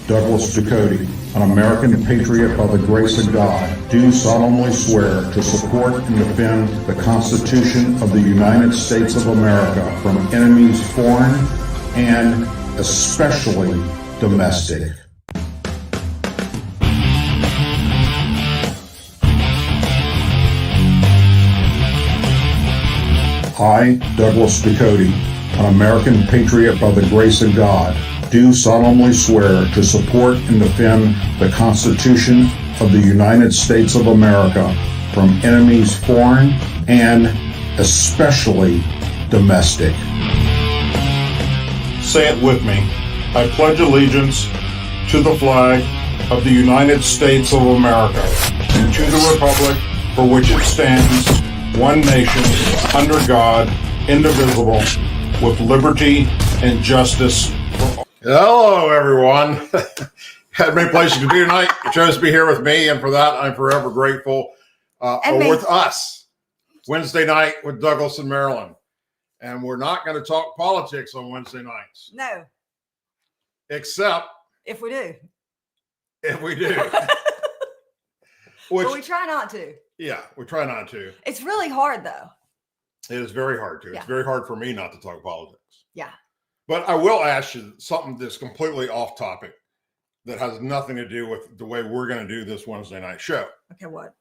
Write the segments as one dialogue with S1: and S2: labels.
S1: Douglas Ducote, an American patriot by the grace of God, do solemnly swear to support and defend the Constitution of the United States of America from enemies foreign and especially domestic. I, Douglas Ducote, an American patriot by the grace of God, do solemnly swear to support and defend the Constitution of the United States of America from enemies foreign and especially domestic. Say it with me. I pledge allegiance to the flag of the United States of America and to the republic for which it stands, one nation, under God, indivisible, with liberty and justice for all.
S2: Hello, everyone. Had many places to be tonight. You chose to be here with me, and for that, I'm forever grateful. With us, Wednesday night with Douglas and Marilyn. And we're not going to talk politics on Wednesday nights.
S3: No.
S2: Except
S3: if we do.
S2: If we do.
S3: But we try not to.
S2: Yeah, we try not to.
S3: It's really hard, though.
S2: It is very hard to. Yeah. It's very hard for me not to talk politics.
S3: Yeah.
S2: But I will ask you something that's completely off topic that has nothing to do with the way we're going to do this Wednesday night show.
S3: Okay, what?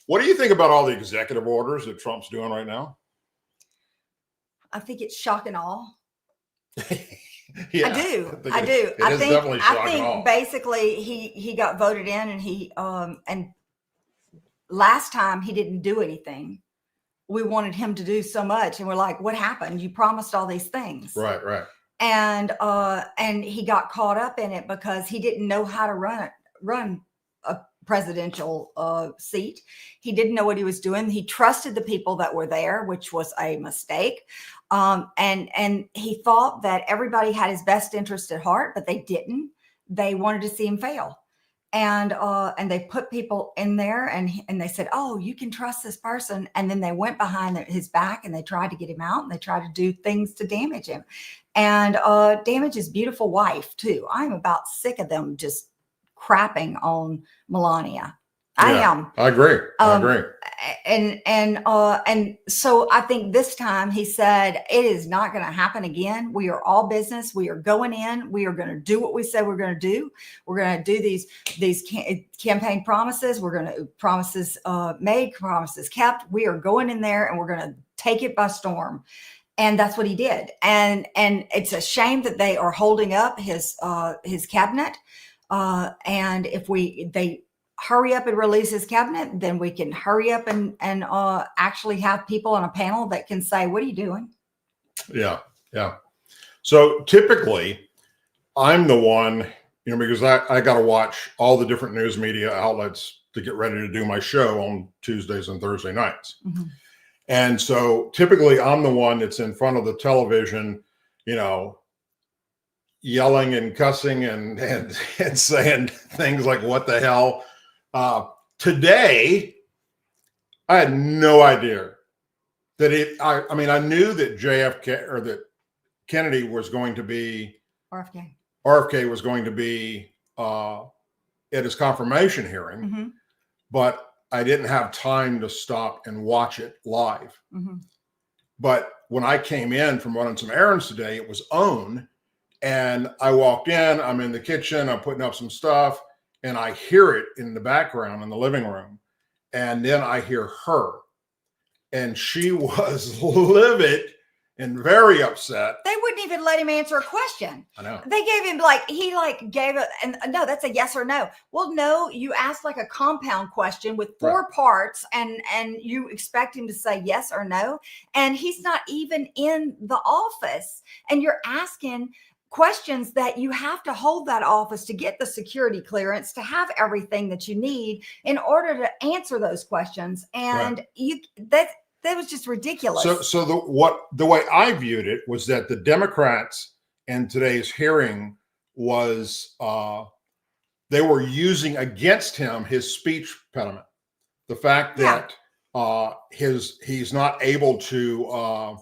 S2: What do you think about all the executive orders that Trump's doing right now?
S3: I think it's shock and awe.
S2: Yeah,
S3: I do.
S2: I think
S3: basically he got voted in, and he and last time he didn't do anything. We wanted him to do so much, and we're like, what happened? You promised all these things.
S2: Right.
S3: And he got caught up in it because he didn't know how to run a presidential seat. He didn't know what he was doing. He trusted the people that were there, which was a mistake. And he thought that everybody had his best interest at heart, but they didn't. They wanted to see him fail. And they put people in there, and they said, oh, you can trust this person. And then they went behind his back, and they tried to get him out, and they tried to do things to damage him, and damage his beautiful wife too. I'm about sick of them just crapping on Melania. I am.
S2: I agree.
S3: And so I think this time he said, it is not going to happen again. We are all business. We are going in. We are going to do what we said we're going to do. We're going to do these campaign promises. We're going to promises made, promises kept. We are going in there, and we're going to take it by storm. And that's what he did. And it's a shame that they are holding up his cabinet. And if they hurry up and release his cabinet, then we can hurry up and actually have people on a panel that can say, what are you doing?
S2: Yeah. So typically I'm the one, because I got to watch all the different news media outlets to get ready to do my show on Tuesdays and Thursday nights. Mm-hmm. And so typically I'm the one that's in front of the television, yelling and cussing and saying things like, what the hell? Today, I had no idea that I knew that JFK or that Kennedy was going to be RFK was going to be at his confirmation hearing, mm-hmm. but I didn't have time to stop and watch it live. Mm-hmm. But when I came in from running some errands today, it was on, and I walked in. I'm in the kitchen. I'm putting up some stuff. And I hear it in the background in the living room. And then I hear her. And she was livid and very upset.
S3: They wouldn't even let him answer a question.
S2: I know.
S3: They gave him gave it, and no, that's a yes or no. Well, no, you asked like a compound question with four parts, and you expect him to say yes or no. And he's not even in the office. And you're asking questions that you have to hold that office to get the security clearance, to have everything that you need in order to answer those questions. And that was just ridiculous.
S2: So the way I viewed it was that the Democrats in today's hearing was they were using against him his speech impediment, the fact that he's not able to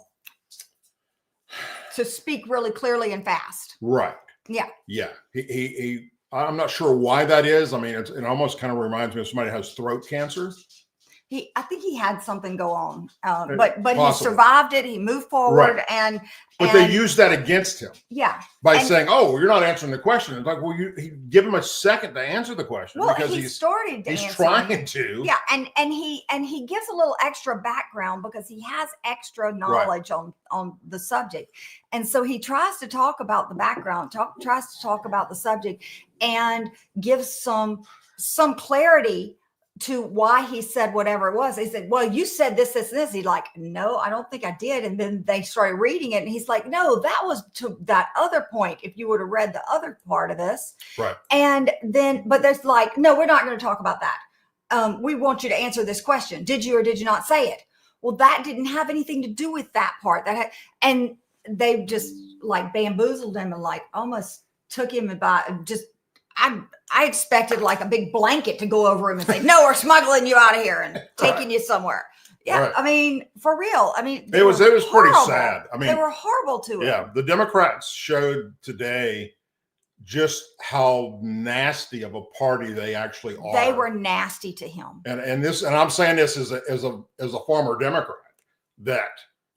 S3: speak really clearly and fast.
S2: Right.
S3: Yeah.
S2: Yeah. He I'm not sure why that is. I mean, it almost kind of reminds me of somebody who has throat cancer.
S3: I think he had something go on, but he
S2: Possibly.
S3: survived it. He moved forward,
S2: Right.
S3: and
S2: they used that against him.
S3: Yeah,
S2: by saying, "Oh, you're not answering the question." It's like, well, you give him a second to answer the question because
S3: he's
S2: trying to.
S3: Yeah, and he gives a little extra background because he has extra knowledge on the subject, and so he tries to talk about the background, tries to talk about the subject, and gives some clarity to why he said whatever it was. He said, well, you said this, this, and this. He's like, no, I don't think I did. And then they started reading it. And he's like, no, that was to that other point. If you would have read the other part of this.
S2: Right.
S3: And then, but there's like, no, we're not going to talk about that. We want you to answer this question. Did you or did you not say it? Well, that didn't have anything to do with that part. And they just like bamboozled him and like almost took him by just, I expected like a big blanket to go over him and say, no, we're smuggling you out of here and taking you somewhere. Yeah. Right. I mean, for real. I mean,
S2: it was pretty sad. I mean,
S3: they were horrible to him.
S2: Yeah. The Democrats showed today just how nasty of a party they actually are.
S3: They were nasty to him.
S2: And I'm saying this as a former Democrat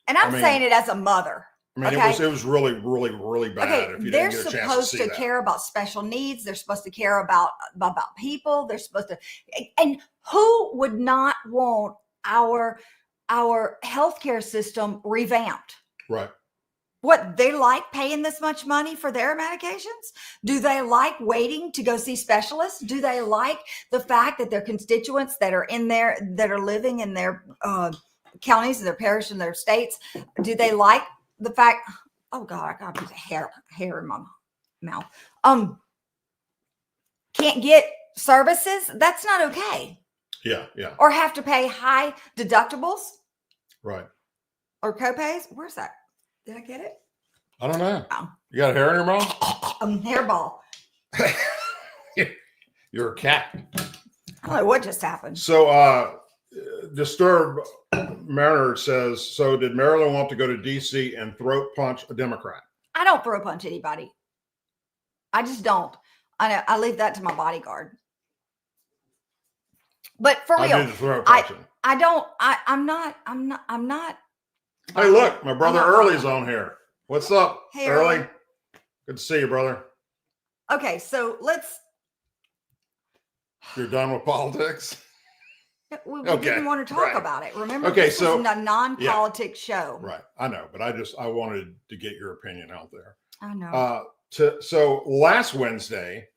S3: and I'm saying it as a mother.
S2: I mean, it was really, really, really bad.
S3: Okay,
S2: if you
S3: they're
S2: didn't get a chance
S3: supposed
S2: to, see
S3: to care about special needs. They're supposed to care about people. They're supposed to, and who would not want our healthcare system revamped?
S2: Right.
S3: What, they like paying this much money for their medications? Do they like waiting to go see specialists? Do they like the fact that their constituents that are in there, that are living in their counties, their parish, and their states, do they like the fact, oh God, I got a piece of hair in my mouth. Can't get services? That's not okay.
S2: Yeah, yeah.
S3: Or have to pay high deductibles.
S2: Right.
S3: Or copays. Where's that? Did I get it?
S2: I don't know.
S3: Oh.
S2: You got a hair in your mouth?
S3: Hairball.
S2: You're a cat.
S3: I don't know what just happened.
S2: So, Disturbed Mariner says, so did Marilyn want to go to D.C. and throat punch a Democrat?
S3: I don't throat punch anybody. I just don't. I leave that to my bodyguard. But for real,
S2: I do the throat punching.
S3: I'm not.
S2: Hey, look, my brother Early's on here. What's up,
S3: hey,
S2: Early? Good to see you, brother.
S3: Okay, so let's.
S2: You're done with politics?
S3: We didn't want to talk about it. Remember, this is a non-politics show.
S2: Right. I know, but I wanted to get your opinion out there.
S3: I know.
S2: So last Wednesday,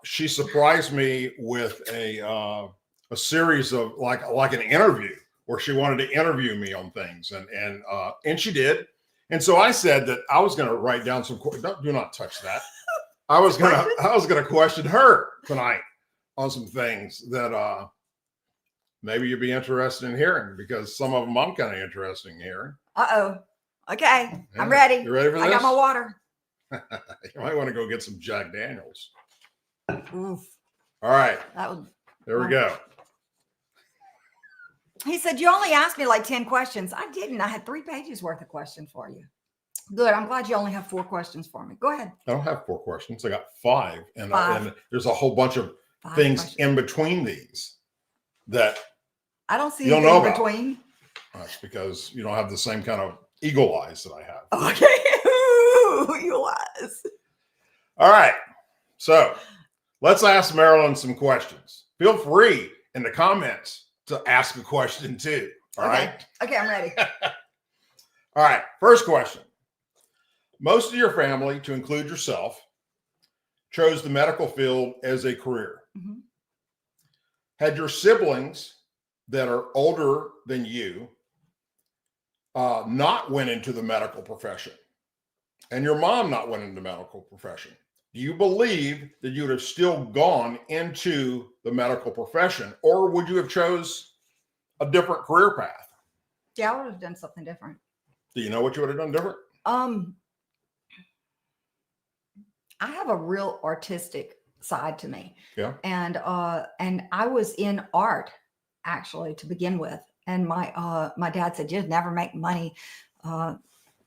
S2: she surprised me with a series of like an interview where she wanted to interview me on things, and she did. And so I said that I was going to write down some. Do not touch that. I was gonna question her tonight on some things that maybe you'd be interested in hearing, because some of them I'm kind of interested in hearing.
S3: Uh-oh. Okay. Yeah. I'm ready.
S2: You ready for this?
S3: I got my water.
S2: You might want to go get some Jack Daniels.
S3: Oof.
S2: All right. There we go.
S3: He said, you only asked me like 10 questions. I didn't. I had 3 pages worth of questions for you. Good. I'm glad you only have 4 questions for me. Go ahead.
S2: I don't have 4 questions. I got 5. And there's a whole bunch of things in between these that
S3: I don't see anything in between.
S2: That's because you don't have the same kind of eagle eyes that I have.
S3: Okay. Eagle eyes.
S2: All right. So let's ask Marilyn some questions. Feel free in the comments to ask a question too. All right.
S3: Okay, I'm ready.
S2: All right. First question. Most of your family, to include yourself, chose the medical field as a career. Mm-hmm. Had your siblings that are older than you not went into the medical profession, and your mom not went into the medical profession, do you believe that you would have still gone into the medical profession, or would you have chose a different career path?
S3: Yeah, I would have done something different.
S2: Do you know what you would have done different?
S3: I have a real artistic side to me.
S2: Yeah.
S3: And I was in art actually to begin with. And my dad said, you'd never make money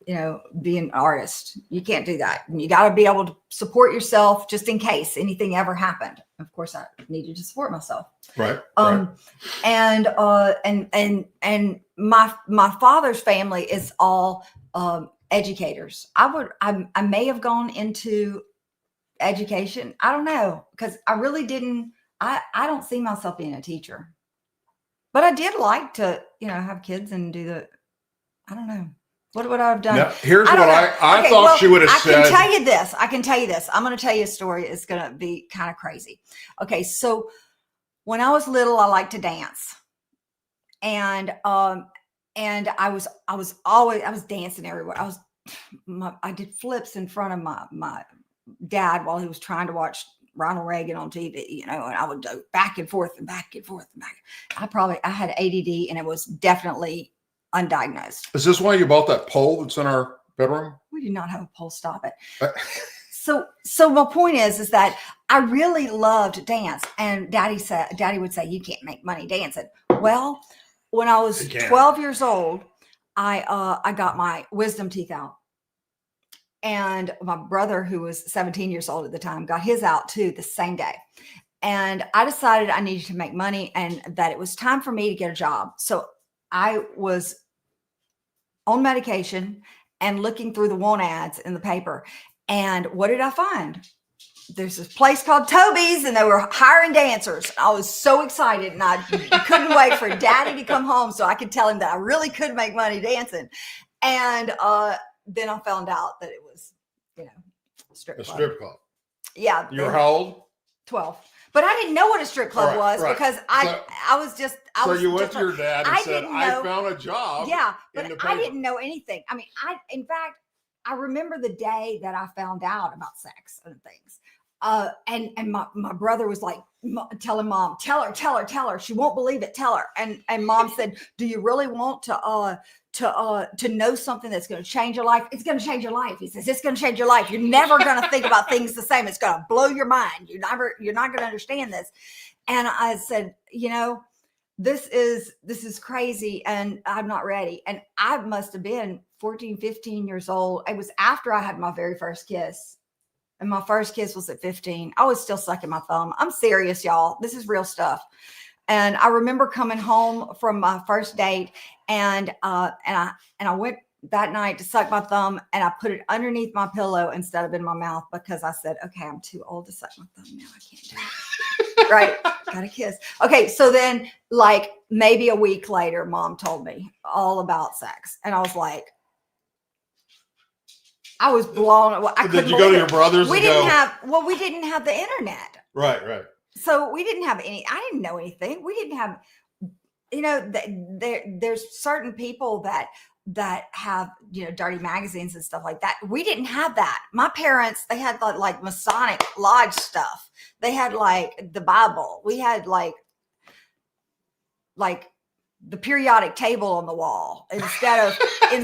S3: be an artist. You can't do that. You got to be able to support yourself just in case anything ever happened. Of course, I needed to support myself.
S2: Right.
S3: And my father's family is all educators. I may have gone into education. I don't know, because I really didn't. I don't see myself being a teacher, but I did like to have kids and do the. I don't know. What would I have done?
S2: Now, here's what I thought she would have said.
S3: I can tell you this. I'm going to tell you a story. It's going to be kind of crazy. Okay. So when I was little, I liked to dance, and I was dancing everywhere. I did flips in front of my dad while he was trying to watch Ronald Reagan on TV, and I would go back and forth and back and forth and back. I had ADD, and it was definitely undiagnosed.
S2: Is this why you bought that pole that's in our bedroom?
S3: We do not have a pole. Stop it. So my point is that I really loved dance, and Daddy would say, "You can't make money dancing." Well, when I was 12 years old, I got my wisdom teeth out, and my brother, who was 17 years old at the time, got his out too the same day. And I decided I needed to make money and that it was time for me to get a job. So I was on medication and looking through the want ads in the paper. And what did I find? There's this place called Toby's, and they were hiring dancers. I was so excited, and I couldn't wait for Daddy to come home so I could tell him that I really could make money dancing. And then I found out that it was, a strip club. Yeah.
S2: You were how old?
S3: 12. But I didn't know what a strip club was because I
S2: you went to your dad and said, I found a job.
S3: Yeah, but I didn't know anything. I mean, in fact, I remember the day that I found out about sex and things. And my brother was like telling Mom, tell her. She won't believe it. Tell her. And Mom said, do you really want to know something that's going to change your life? It's going to change your life. He says, it's going to change your life. You're never going to think about things the same. It's going to blow your mind. You're not going to understand this. And I said, this is crazy, and I'm not ready. And I must have been 14, 15 years old. It was after I had my very first kiss. And my first kiss was at 15. I was still sucking my thumb. I'm serious, y'all. This is real stuff. And I remember coming home from my first date, and I went that night to suck my thumb, and I put it underneath my pillow instead of in my mouth because I said, okay, I'm too old to suck my thumb now. I can't do it. Right. Got a kiss. Okay. So then, like, maybe a week later, Mom told me all about sex. And I was like, I was blown away.
S2: Did you go to your brother's?
S3: We didn't have the internet.
S2: Right.
S3: So we didn't have I didn't know anything. We didn't have, there's certain people that have, dirty magazines and stuff like that. We didn't have that. My parents, they had like Masonic Lodge stuff. They had like the Bible. We had like the periodic table on the wall instead of I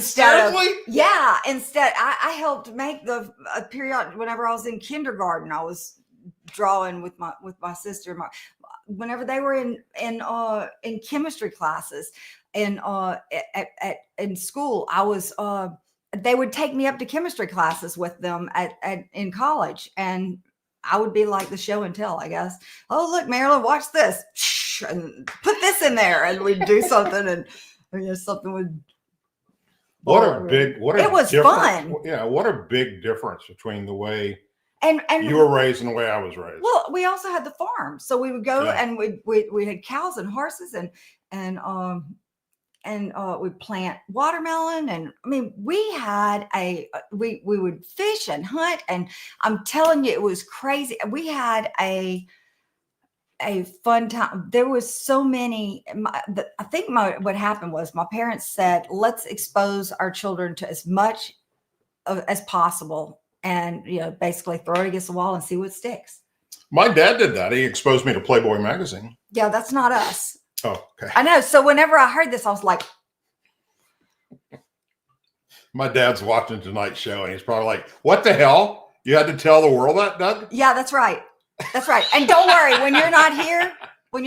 S3: helped make the periodic whenever I was in kindergarten. I was drawing with my sister. Whenever they were in chemistry classes and in school, I was they would take me up to chemistry classes with them in college, and I would be like the show and tell, I guess. Oh, look, Marilyn, watch this, and put this in there, and we'd do something, and something would.
S2: It
S3: was fun.
S2: Yeah, what a big difference between the way
S3: and
S2: you were raised and the way I was raised.
S3: Well, we also had the farm, so we would go and we had cows and horses and we'd plant watermelon, and I mean we had we would fish and hunt, and I'm telling you, it was crazy. We had a fun time. There was so many. I think what happened was my parents said, let's expose our children to as much as possible, and basically throw it against the wall and see what sticks.
S2: My dad did that. He exposed me to Playboy magazine.
S3: Yeah, that's not us.
S2: Oh, okay.
S3: I know. So whenever I heard this, I was like,
S2: my dad's watching tonight's show, and he's probably like, what the hell? You had to tell the world that, Doug?
S3: Yeah, that's right. That's right. And don't worry, when you're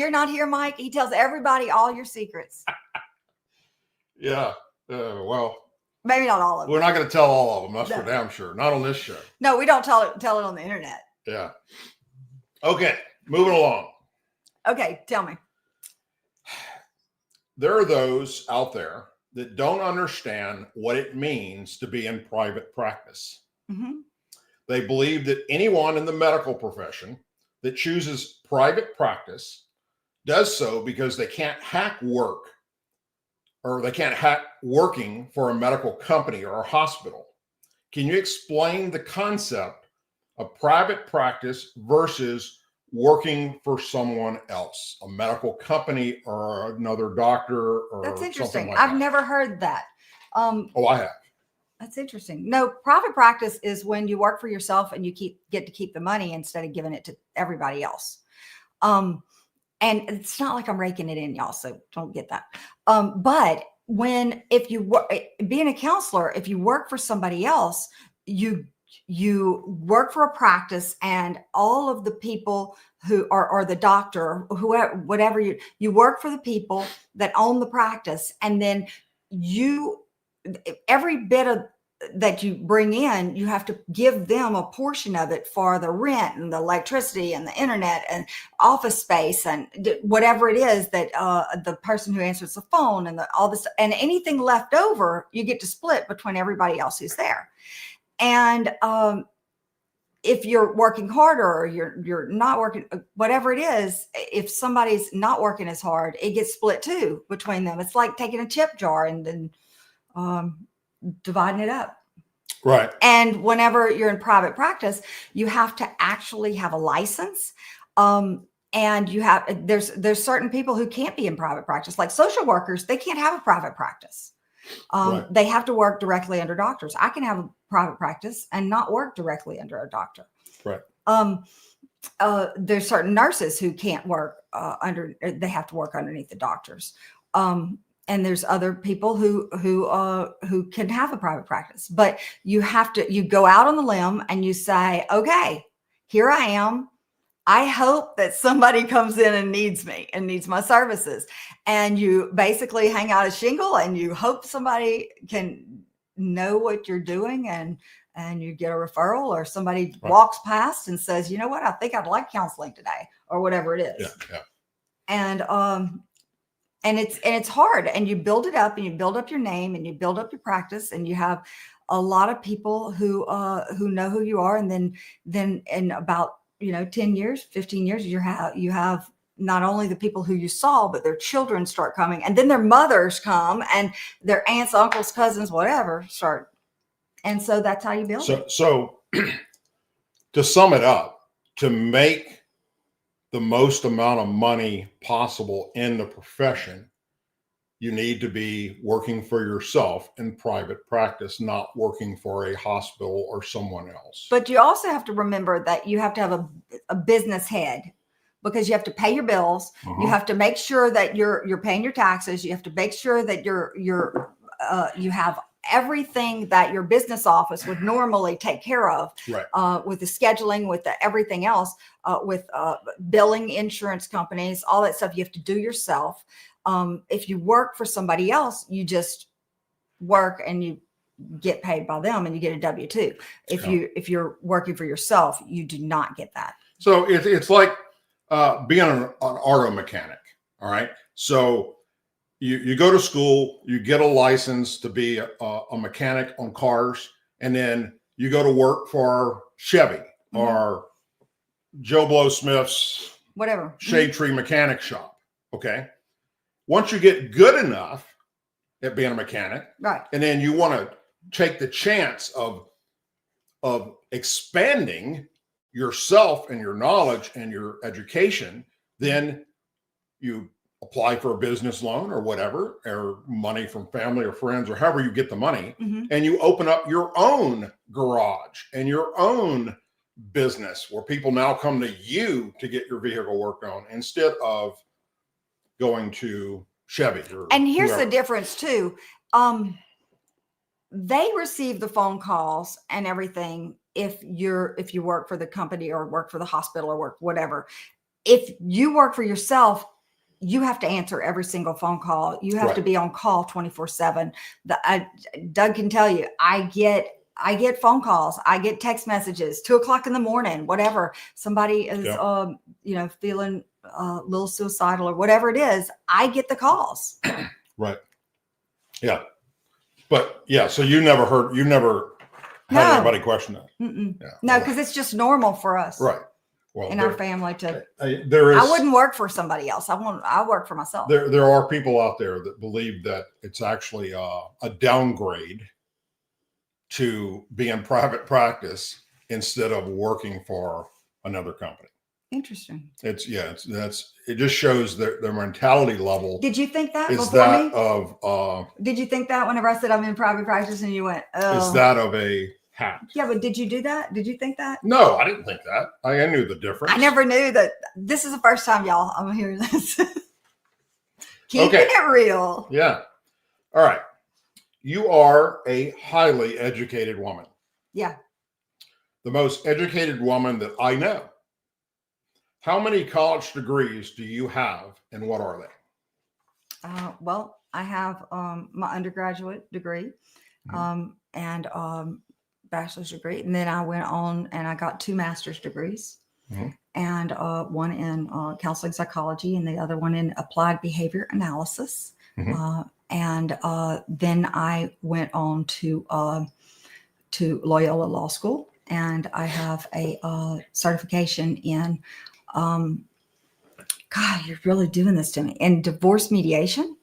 S3: not here, Mike, he tells everybody all your secrets.
S2: Yeah. Well,
S3: Maybe not all of them.
S2: We're not going to tell all of them. That's
S3: No.
S2: for damn sure. Not on this show.
S3: No, we don't tell it on the internet.
S2: Yeah. Okay. Moving along.
S3: Okay, tell me.
S2: There are those out there that don't understand what it means to be in private practice.
S3: Mm-hmm.
S2: They believe that anyone in the medical profession that chooses private practice does so because they can't hack work, or they can't hack working for a medical company or a hospital. Can you explain the concept of private practice versus working for someone else, a medical company or another doctor or
S3: That's interesting.
S2: something like
S3: I've
S2: that?
S3: never heard that.
S2: Oh, I have.
S3: That's interesting. No, private practice is when you work for yourself and you get to keep the money instead of giving it to everybody else. And it's not like I'm raking it in, y'all, so don't get that. But if you work, being a counselor, if you work for somebody else, you work for a practice, and all of the people who are, or the doctor, whoever, whatever, you work for the people that own the practice, and then every bit of that you bring in, you have to give them a portion of it for the rent and the electricity and the internet and office space and whatever it is that the person who answers the phone and all this, and anything left over, you get to split between everybody else who's there. And if you're working harder or you're not working, whatever it is, if somebody's not working as hard, it gets split too between them. It's like taking a tip jar and then dividing it up.
S2: Right.
S3: And whenever you're in private practice, you have to actually have a license. And there's certain people who can't be in private practice, like social workers. They can't have a private practice.
S2: Right.
S3: They have to work directly under doctors. I can have a private practice and not work directly under a doctor.
S2: Right.
S3: There's certain nurses who can't work they have to work underneath the doctors. And there's other people who can have a private practice, but you go out on the limb and you say, okay, here I am. I hope that somebody comes in and needs me and needs my services. And you basically hang out a shingle and you hope somebody can know what you're doing, and you get a referral, or somebody walks past and says, you know what, I think I'd like counseling today, or whatever it is.
S2: Yeah.
S3: And it's hard, and you build it up, and you build up your name, and you build up your practice, and you have a lot of people who know who you are. And then in about 10 years, 15 years, you have not only the people who you saw, but their children start coming, and then their mothers come, and their aunts, uncles, cousins, whatever start. And so that's how you build it.
S2: So to sum it up, to make the most amount of money possible in the profession, you need to be working for yourself in private practice, not working for a hospital or someone else.
S3: But you also have to remember that you have to have a business head, because you have to pay your bills. You have to make sure that you're paying your taxes. You have to make sure that you have everything that your business office would normally take care of,
S2: right.
S3: With the scheduling, with everything else, with billing, insurance companies, all that stuff you have to do yourself. If you work for somebody else, you just work and you get paid by them and you get a W-2. If you're working for yourself, you do not get that.
S2: So it's like being an auto mechanic. All right. So you go to school, you get a license to be a mechanic on cars, and then you go to work for Chevy or Joe Blow Smith's
S3: whatever
S2: shade tree mechanic shop. Okay. Once you get good enough at being a mechanic,
S3: right,
S2: and then you want to take the chance of expanding yourself and your knowledge and your education, then you apply for a business loan or whatever, or money from family or friends, or however you get the money, and you open up your own garage and your own business where people now come to you to get your vehicle worked on instead of going to Chevy.
S3: And here's the difference too. They receive the phone calls and everything if you work for the company or work for the hospital or work whatever. If you work for yourself, you have to answer every single phone call. You have to be on call 24/7. Doug can tell you, I get phone calls. I get text messages, 2:00 in the morning, whatever. Somebody is, feeling a little suicidal or whatever it is. I get the calls.
S2: Right. Yeah. But yeah, so you never had anybody question that.
S3: Yeah, no, because it's just normal for us.
S2: Right. Well,
S3: in our family to,
S2: I
S3: wouldn't work for somebody else. I work for myself.
S2: There are people out there that believe that it's actually a downgrade to be in private practice instead of working for another company.
S3: Interesting.
S2: It just shows their mentality level.
S3: Did you think that
S2: is
S3: before
S2: that
S3: me?
S2: Of
S3: did you think that whenever I said I'm in private practice and you went, oh.
S2: Is that of a hat?
S3: Yeah, but did you do that? Did you think that?
S2: No, I didn't think that. I knew the difference.
S3: I never knew that. This is the first time, y'all, I'm hearing this. Keeping it real.
S2: Yeah. All right. You are a highly educated woman.
S3: Yeah.
S2: The most educated woman that I know. How many college degrees do you have, and what are they?
S3: Well, I have my undergraduate degree and bachelor's degree, and then I went on and I got 2 master's degrees, and one in counseling psychology, and the other one in applied behavior analysis. And then I went on to Loyola Law School, and I have a certification in God, you're really doing this to me. In divorce mediation.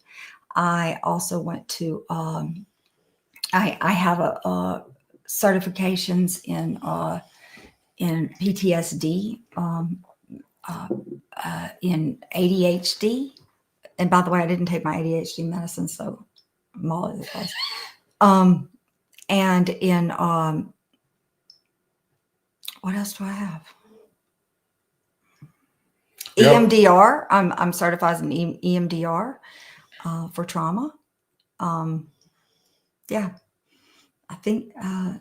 S3: I also went to I have a certifications in PTSD, in ADHD. And by the way, I didn't take my ADHD medicine, so I'm all over the place. And in what else do I have? EMDR. I'm certified in EMDR for trauma. Yeah, I think
S2: a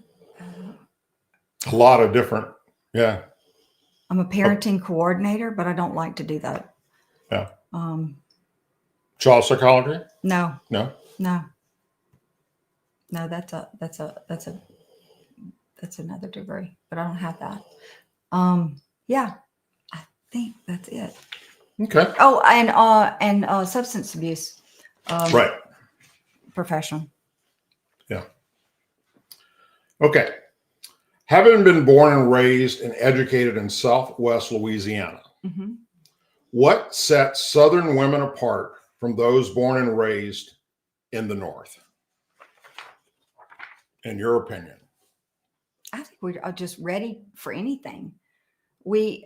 S2: lot of different. Yeah,
S3: I'm a parenting coordinator, but I don't like to do that.
S2: Yeah. Child psychology?
S3: No.
S2: No.
S3: That's another degree, but I don't have that. Yeah. Think that's it.
S2: Okay.
S3: Oh, and substance abuse.
S2: Right.
S3: Professional.
S2: Yeah. Okay. Having been born and raised and educated in Southwest Louisiana, what sets Southern women apart from those born and raised in the North? In your opinion?
S3: I think we are just ready for anything. We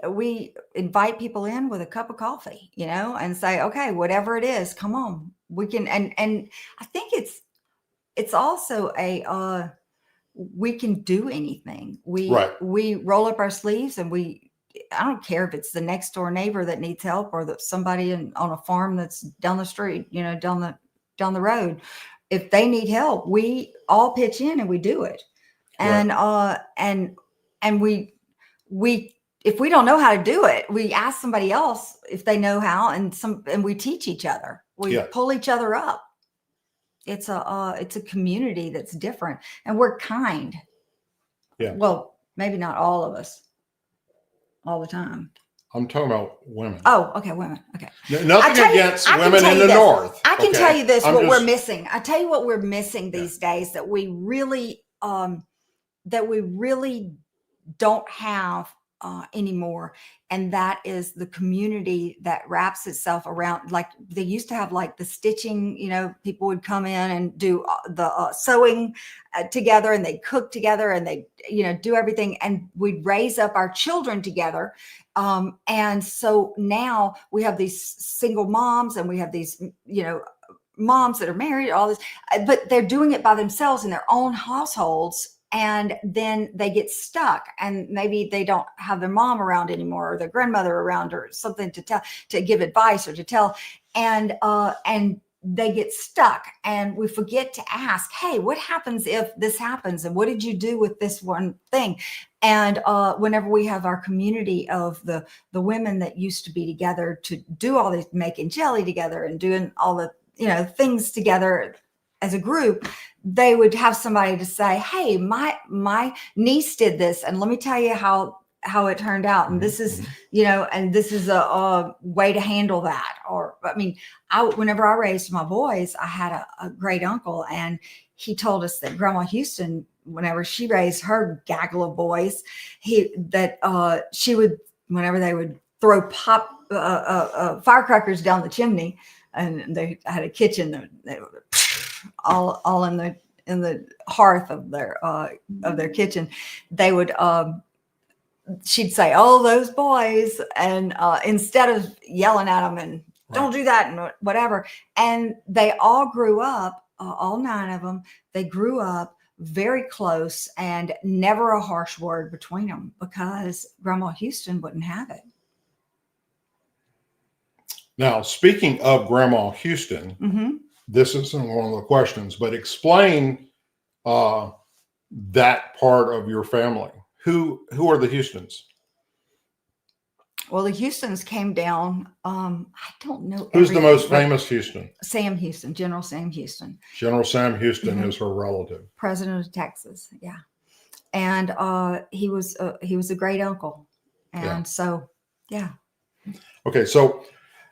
S3: invite people in with a cup of coffee, and say, okay, whatever it is, come on, we can. And I think it's also we can do anything. We roll up our sleeves and I don't care if it's the next door neighbor that needs help or that somebody on a farm that's down the street, down the road. If they need help, we all pitch in and we do it. And we if we don't know how to do it, we ask somebody else if they know how, and we teach each other. We pull each other up. It's a community that's different, and we're kind.
S2: Yeah.
S3: Well, maybe not all of us, all the time.
S2: I'm talking about women.
S3: Oh, okay, women. Okay.
S2: Nothing against women in the North.
S3: I can tell you this: what we're missing. I tell you what we're missing these days that we really don't have anymore, and that is the community that wraps itself around. Like they used to have, like the stitching. People would come in and do the sewing together, and they cook together, and they do everything, and we'd raise up our children together. And so now we have these single moms, and we have these moms that are married, all this, but they're doing it by themselves in their own households. And then they get stuck, and maybe they don't have their mom around anymore, or their grandmother around, or something to give advice or to tell. And they get stuck, and we forget to ask, hey, what happens if this happens? And what did you do with this one thing? And whenever we have our community of the women that used to be together to do all this, making jelly together and doing all the, things together as a group, they would have somebody to say, hey, my niece did this, and let me tell you how it turned out. And this is, and this is a way to handle that. Or, I mean, whenever I raised my boys, I had a great uncle, and he told us that Grandma Houston, whenever she raised her gaggle of boys, she would, whenever they would throw firecrackers down the chimney, and they had a kitchen, they would all in the hearth of their kitchen, they would, she'd say, oh, those boys. And instead of yelling at them and don't do that and whatever. And they all grew up, all 9 of them, they grew up very close, and never a harsh word between them, because Grandma Houston wouldn't have it.
S2: Now, speaking of Grandma Houston, this isn't one of the questions, but explain that part of your family. Who are the Houstons? Well,
S3: the Houstons came down. I don't know.
S2: Who's the most famous Houston?
S3: Sam Houston, General Sam Houston.
S2: General Sam Houston is her relative.
S3: President of Texas. Yeah. And he was a great uncle. And so, yeah. Okay.
S2: So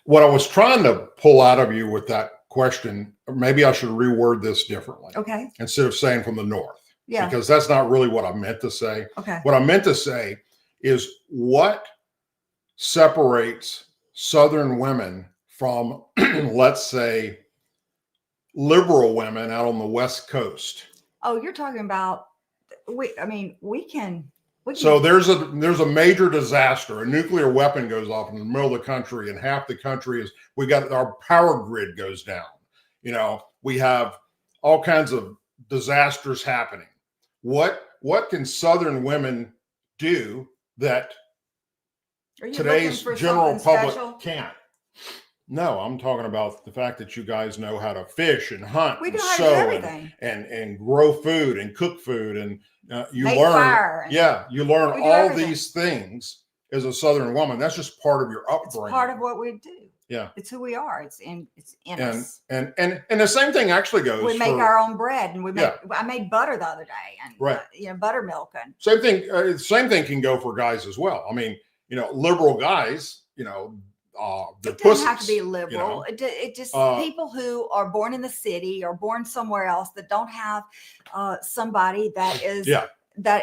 S2: what I was trying to pull out of you with that question, maybe I should reword this differently.
S3: Okay.
S2: Instead of saying from the north.
S3: Yeah.
S2: Because that's not really what I meant to say.
S3: Okay.
S2: What I meant to say is, what separates Southern women from, let's say, liberal women out on the West Coast?
S3: Oh, you're talking about, we can.
S2: So there's a major disaster. A nuclear weapon goes off in the middle of the country, and half the country we got our power grid goes down. We have all kinds of disasters happening. What can Southern women do that today's general public can't? No, I'm talking about the fact that you guys know how to fish and hunt and sew and grow food and cook food, and you learn all
S3: everything.
S2: These things as a Southern woman. That's just part of your upbringing.
S3: It's part of what we do.
S2: Yeah,
S3: it's who we are. It's in us.
S2: And the same thing actually goes.
S3: We make our own bread, and I made butter the other day, and buttermilk, and
S2: same thing. Same thing can go for guys as well. I mean, liberal guys, it
S3: doesn't have to be liberal. It just people who are born in the city or born somewhere else that don't have somebody that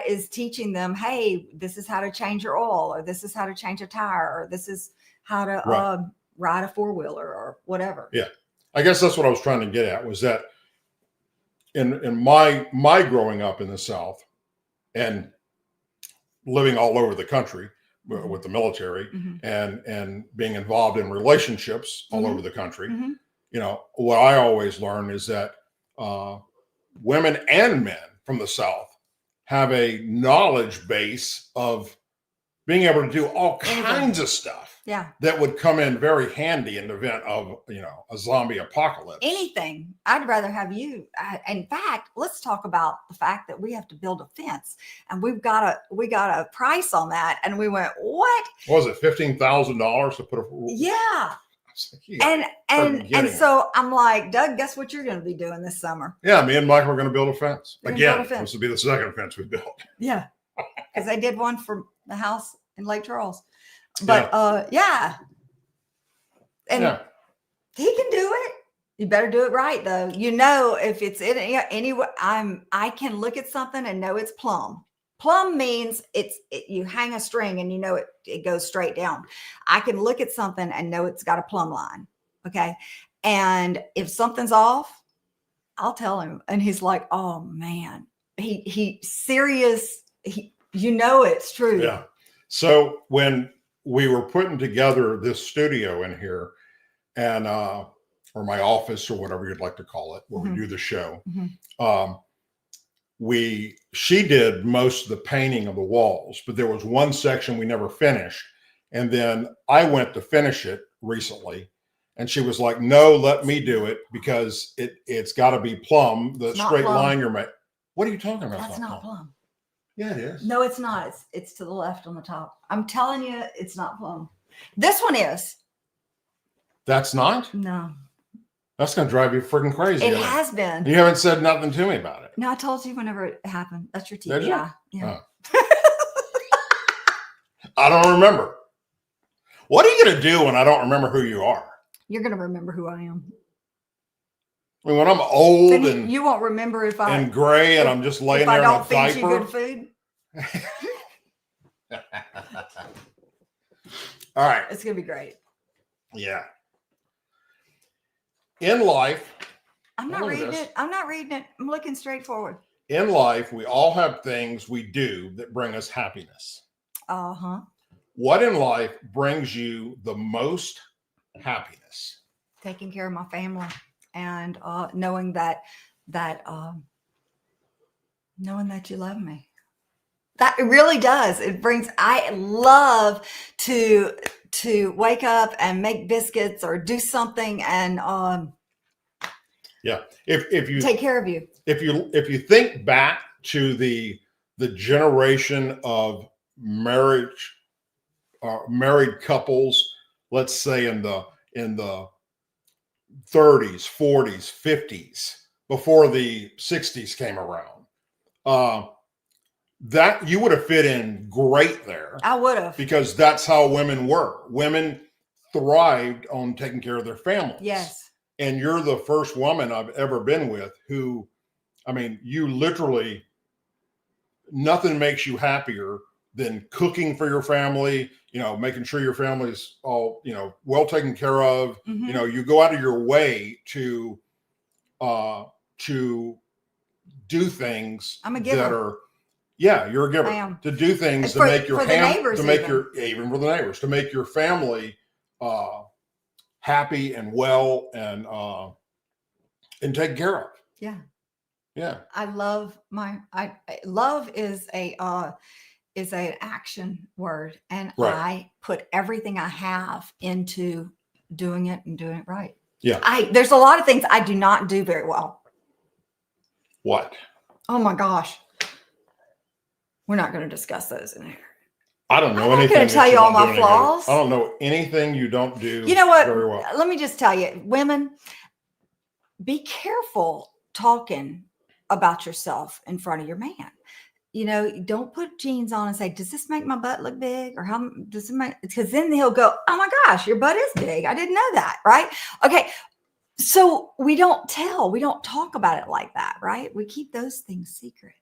S3: is teaching them, hey, this is how to change your oil, or this is how to change a tire, or this is how to ride a 4-wheeler or whatever.
S2: Yeah. I guess that's what I was trying to get at, was that in my growing up in the South and living all over the country with the military and being involved in relationships all over the country, what I always learn is that women and men from the South have a knowledge base of being able to do all kinds of stuff.
S3: Yeah.
S2: That would come in very handy in the event of, a zombie apocalypse.
S3: Anything. I'd rather have you. In fact, let's talk about the fact that we have to build a fence, and we got a price on that. And we went, what?
S2: What was it? $15,000 to put a.
S3: Yeah. And so I'm like, Doug, guess what you're going to be doing this summer?
S2: Yeah. Me and Michael are going to build a fence. Again, this will be the second fence we built.
S3: Yeah. Because I did one for the house in Lake Charles. But and he can do it. You better do it right, though. If it's in anyway, I can look at something and know it's plumb. Plumb means you hang a string and it goes straight down. I can look at something and know it's got a plumb line. Okay, and if something's off, I'll tell him, and he's like, "Oh man, he serious. It's true."
S2: Yeah. So when we were putting together this studio in here, and or my office, or whatever you'd like to call it, where we do the show, she did most of the painting of the walls, but there was one section we never finished, and then I went to finish it recently, And she was like, no, let me do it because it's got to be plumb, the
S3: It's not
S2: straight
S3: plumb.
S2: line you're making. What are you talking about?
S3: That's not plumb.
S2: Yeah, it is.
S3: No, it's not. It's to the left on the top. I'm telling you, it's not plumb. This one is.
S2: That's not?
S3: No.
S2: That's going to drive you freaking crazy.
S3: It has been.
S2: You haven't said nothing to me about it.
S3: No, I told you whenever it happened. That's your
S2: Did you?
S3: TBI. Yeah.
S2: I don't remember. What are you going to do when I don't remember who you are?
S3: You're going to remember who I am.
S2: I mean, when I'm old
S3: Then
S2: and
S3: you won't remember if I
S2: and gray and I'm just laying there in a
S3: feed you
S2: diaper.
S3: good food.
S2: All right.
S3: It's going to be great.
S2: Yeah. In life,
S3: I'm not reading it. I'm not reading it. I'm looking straight forward.
S2: in life, we all have things we do that bring us happiness.
S3: Uh-huh.
S2: What in life brings you the most happiness?
S3: Taking care of my family and knowing that knowing that you love me. That it really does. It brings. I love to wake up and make biscuits or do something and
S2: Yeah. If you
S3: take care of you.
S2: if you think back to the generation of married couples, let's say in the 30s, 40s, 50s, before the 60s came around, that you would have fit in great there.
S3: I would have.
S2: Because that's how women were. Women thrived on taking care of their families.
S3: Yes.
S2: And you're the first woman I've ever been with who, I mean, you literally, nothing makes you happier than cooking for your family, making sure your family's all, well taken care of.
S3: Mm-hmm.
S2: You go out of your way to do things
S3: I'm a giver.
S2: that are, yeah, you're a giver.
S3: I am.
S2: To do things
S3: And
S2: to make your
S3: neighbors,
S2: even for the neighbors, to make your family happy and well and taken care of.
S3: Yeah.
S2: Yeah.
S3: I love love is an action word, and
S2: Right.
S3: I put everything I have into doing it and doing it right.
S2: Yeah.
S3: There's a lot of things I do not do very well.
S2: What?
S3: Oh my gosh. We're not going to discuss those in here.
S2: I don't know
S3: I'm not
S2: anything.
S3: going to tell you all my flaws.
S2: I don't know anything you don't do.
S3: You know what?
S2: Very well.
S3: Let me just tell you, women, be careful talking about yourself in front of your man. Don't put jeans on and say, does this make my butt look big? Or how does it make, because then he'll go, oh my gosh, your butt is big. I didn't know that. Right. Okay. So we don't talk about it like that. Right. We keep those things secret.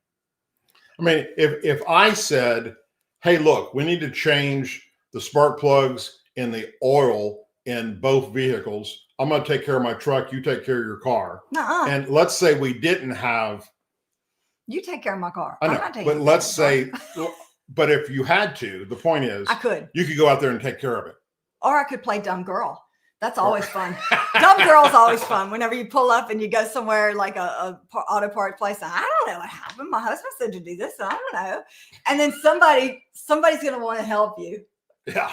S2: I mean, if I said, hey, look, we need to change the spark plugs in the oil in both vehicles. I'm going to take care of my truck. You take care of your car.
S3: Nuh-uh.
S2: And let's say we didn't have.
S3: You take care of my car.
S2: I know, but let's say, but if you had to, the point is,
S3: I could.
S2: You could go out there and take care of it.
S3: Or I could play dumb girl. That's always fun. Dumb girl is always fun. Whenever you pull up and you go somewhere like a auto part place, and I don't know what happened. My husband said to do this, and I don't know. And then somebody's going to want to help you.
S2: Yeah.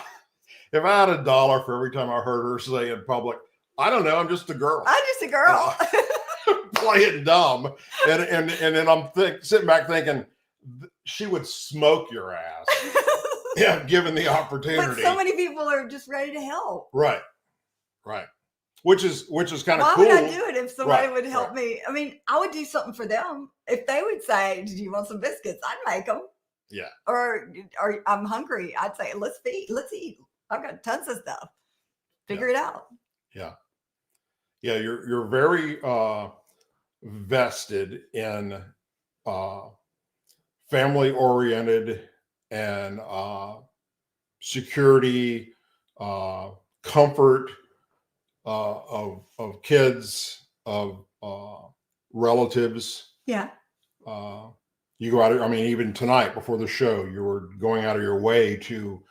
S2: If I had $1 for every time I heard her say in public, I don't know, I'm just a girl.
S3: I'm just a girl.
S2: Playing dumb. And then I'm sitting back thinking, she would smoke your ass. Yeah, given the opportunity.
S3: But so many people are just ready to help.
S2: Right. Which is kind of
S3: Why
S2: cool.
S3: would I do it if somebody would help me? I mean, I would do something for them. If they would say, "Did you want some biscuits?" I'd make them.
S2: Yeah.
S3: Or I'm hungry. I'd say, "Let's eat. I've got tons of stuff. Figure it out."
S2: Yeah. Yeah. You're very vested in family oriented and security, comfort of kids, of relatives.
S3: Yeah.
S2: You go out. I mean, even tonight before the show, you were going out of your way to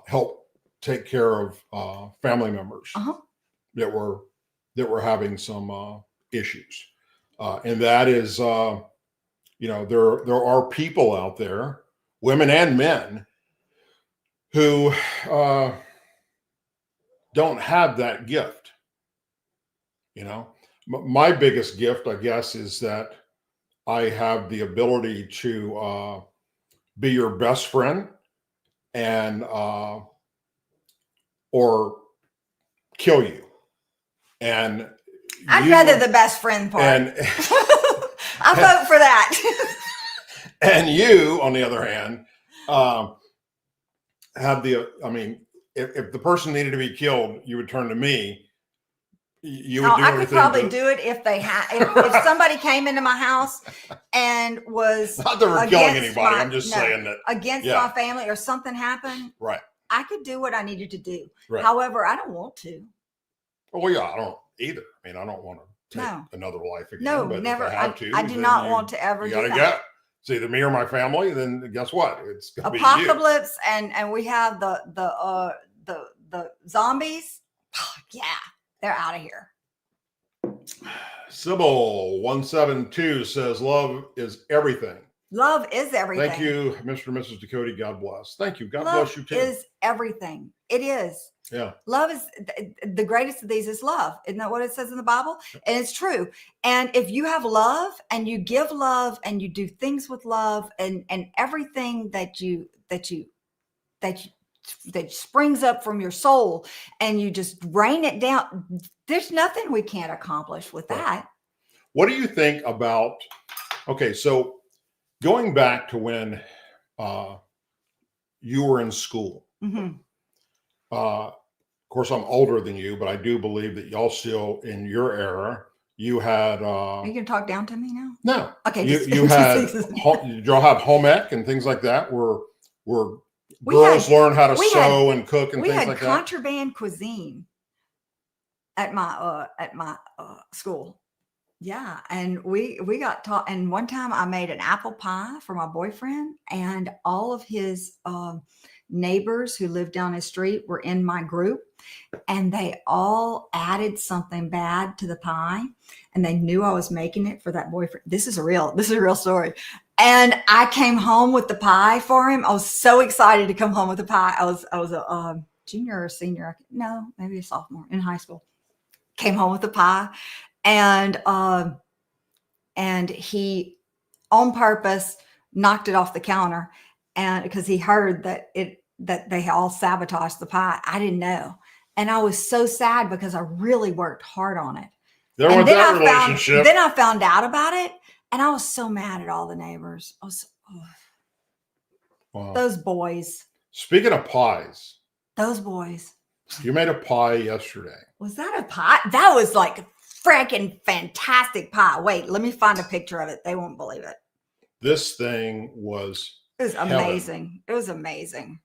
S2: help take care of family members that were having some issues, and that is, there are people out there, women and men, who don't have that gift. You know, my biggest gift, I guess, is that I have the ability to be your best friend and or kill you. And
S3: I'd
S2: you,
S3: rather the best friend part.
S2: and
S3: I vote for that.
S2: and you, on the other hand, have the. I mean, if the person needed to be killed, you would turn to me. You would do
S3: I
S2: everything.
S3: could probably do it if they had. If somebody came into my house and was
S2: Not that we're killing anybody. I'm just
S3: no,
S2: saying that
S3: against my family or something happened.
S2: Right.
S3: I could do what I needed to do.
S2: Right.
S3: However, I don't want to.
S2: Well, yeah, I don't either. I mean, I don't want to take another life again.
S3: No,
S2: but
S3: never.
S2: If I have to.
S3: I do not want to ever do that.
S2: Go. It's either me or my family. Then guess what? It's gonna
S3: apocalypse, and we have the zombies. Yeah, they're out of here.
S2: Sybil 172 says, "Love is everything."
S3: Love is everything.
S2: Thank you, Mr. and Mrs. Ducote. God bless. Thank you. God
S3: love
S2: bless you too.
S3: Is everything. It is.
S2: Yeah.
S3: Love is the greatest of these is love. Isn't that what it says in the Bible? And it's true. And if you have love and you give love and you do things with love and everything that springs up from your soul and you just rain it down, there's nothing we can't accomplish with that.
S2: What do you think about, okay, so going back to when you were in school, of course, I'm older than you, but I do believe that y'all still, in your era, you had.
S3: Are you going to talk down to me now?
S2: No.
S3: Okay.
S2: You had. Did y'all have home ec and things like that? Where girls learn how to sew and cook and things like that?
S3: We had contraband cuisine at my school. Yeah, and we got taught. And one time I made an apple pie for my boyfriend, and all of his neighbors who lived down his street were in my group, and they all added something bad to the pie, and they knew I was making it for that boyfriend. This is a real story. And I came home with the pie for him. I was so excited to come home with the pie. I was a junior or senior, no, maybe a sophomore in high school. Came home with the pie, and he on purpose knocked it off the counter, and because he heard that they all sabotaged the pie. I didn't know. And I was so sad because I really worked hard on it. Then I found out about it, and I was so mad at all the neighbors. Wow. Those boys.
S2: Speaking of pies.
S3: Those boys.
S2: You made a pie yesterday.
S3: Was that a pie? That was like freaking fantastic pie. Wait, let me find a picture of it. They won't believe it.
S2: This thing was.
S3: It was amazing. It was amazing.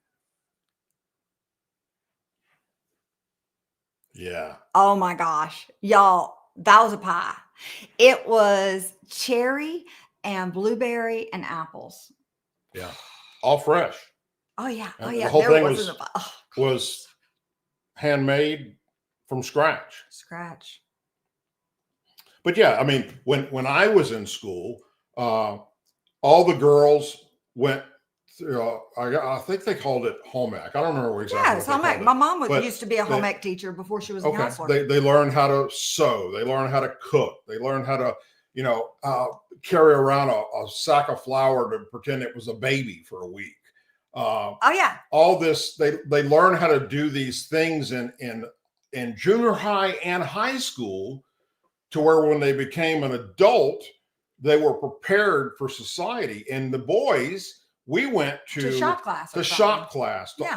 S2: Yeah.
S3: Oh my gosh. Y'all, that was a pie. It was cherry and blueberry and apples.
S2: Yeah. All fresh.
S3: Oh yeah.
S2: And
S3: oh yeah.
S2: The whole
S3: there
S2: thing was handmade from scratch. But yeah, I mean, when I was in school, all the girls went through, I think they called it home ec. I don't remember exactly.
S3: Yeah, it's home ec. My mom used to be a home ec teacher before she was a counselor.
S2: They learned how to sew. They learned how to cook. They learned how to, carry around a sack of flour to pretend it was a baby for a week. All this, they learn how to do these things in junior high and high school, to where when they became an adult, they were prepared for society. And the boys, we went to
S3: shop class,
S2: the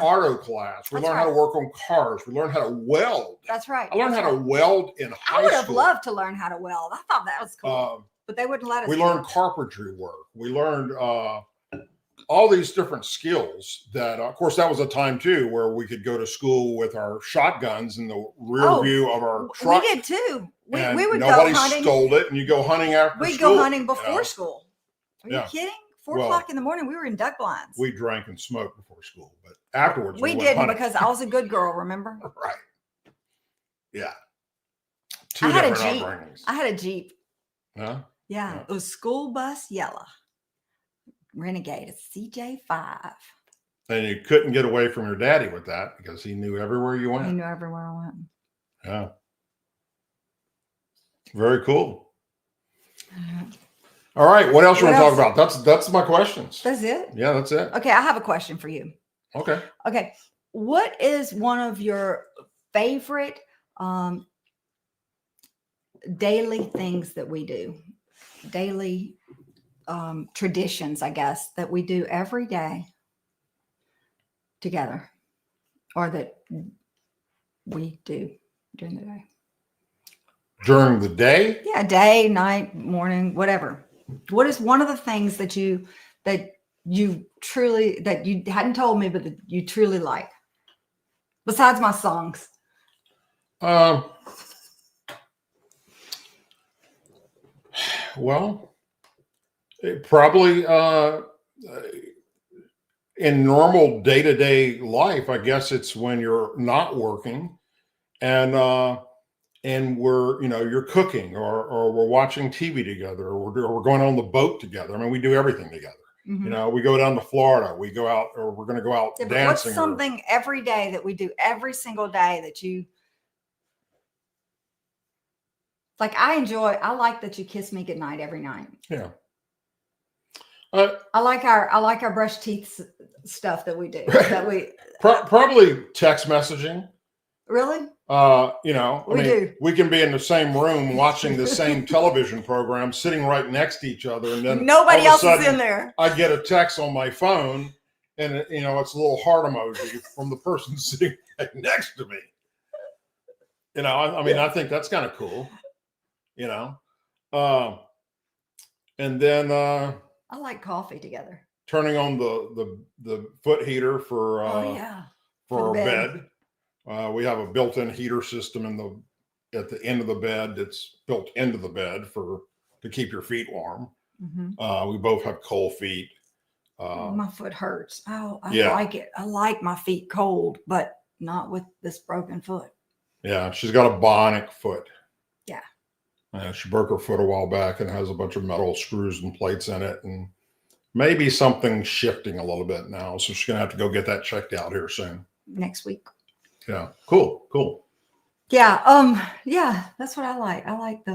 S2: auto class. We learned how to work on cars. We learned how to weld.
S3: That's right.
S2: I learned how to weld in high school.
S3: I would have loved to learn how to weld. I thought that was cool, but they wouldn't let us.
S2: We learned carpentry work. We learned all these different skills that, of course, that was a time too where we could go to school with our shotguns in the rear view of our truck.
S3: We did too. We would
S2: nobody
S3: go hunting.
S2: Stole it, and you go hunting after
S3: We'd
S2: school.
S3: Go hunting before school. Are you kidding? 4 o'clock in the morning, we were in duck blinds.
S2: We drank and smoked before school, but afterwards
S3: we didn't, because I was a good girl. Remember?
S2: Right. Yeah.
S3: I had a Jeep.
S2: Huh?
S3: Yeah, it was school bus yellow. Renegade, a CJ5.
S2: And you couldn't get away from your daddy with that because he knew everywhere you went.
S3: He knew everywhere I went.
S2: Yeah. Very cool. All right. What else you want to talk about? That's my questions.
S3: That's it?
S2: Yeah, that's it.
S3: Okay. I have a question for you.
S2: Okay.
S3: Okay. What is one of your favorite daily things that we do? Daily traditions, I guess, that we do every day together, or that we do during the day.
S2: During the day?
S3: Yeah, day, night, morning, whatever. What is one of the things that you truly, that you hadn't told me, but that you truly like, besides my songs?
S2: Well, probably in normal day-to-day life, I guess it's when you're not working and we're, you're cooking or we're watching TV together, or we're going on the boat together. I mean, we do everything together.
S3: Mm-hmm.
S2: We go down to Florida, we go out, or we're going to go out dancing.
S3: What's something every day that we do every single day that you like? I like that you kiss me goodnight every night.
S2: Yeah.
S3: I like our brush teeth stuff that we do. That we
S2: probably text messaging.
S3: Really?
S2: We can be in the same room watching the same television program, sitting right next to each other, and then
S3: nobody else is in there.
S2: I get a text on my phone, and it's a little heart emoji from the person sitting right next to me. I think that's kind of cool. And then
S3: I like coffee together.
S2: Turning on the foot heater for our bed. We have a built-in heater system at the end of the bed. It's built into the bed to keep your feet warm. Mm-hmm. We both have cold feet.
S3: My foot hurts. I like it. I like my feet cold, but not with this broken foot.
S2: Yeah, she's got a bionic foot.
S3: Yeah.
S2: She broke her foot a while back and has a bunch of metal screws and plates in it, and maybe something shifting a little bit now. So she's gonna have to go get that checked out here soon.
S3: Next week.
S2: Yeah. Cool.
S3: Yeah. Yeah. That's what I like. I like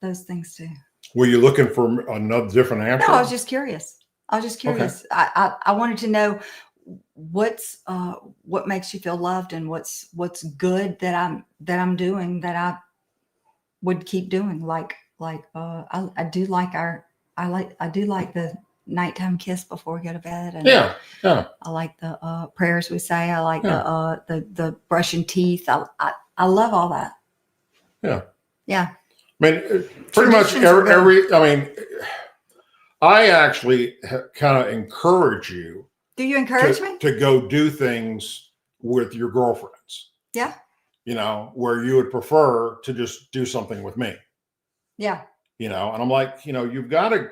S3: those things too.
S2: Were you looking for another different answer?
S3: No, I was just curious. Okay. I wanted to know what makes you feel loved, and what's good that I'm doing that I would keep doing. I do like the nighttime kiss before we go to bed. And
S2: yeah.
S3: I like the prayers we say. I like the brushing teeth. I love all that.
S2: Yeah.
S3: Yeah.
S2: I mean, pretty much I actually kind of encourage you.
S3: Do you encourage me
S2: to go do things with your girlfriends?
S3: Yeah.
S2: Where you would prefer to just do something with me.
S3: Yeah.
S2: And I'm like, you've got to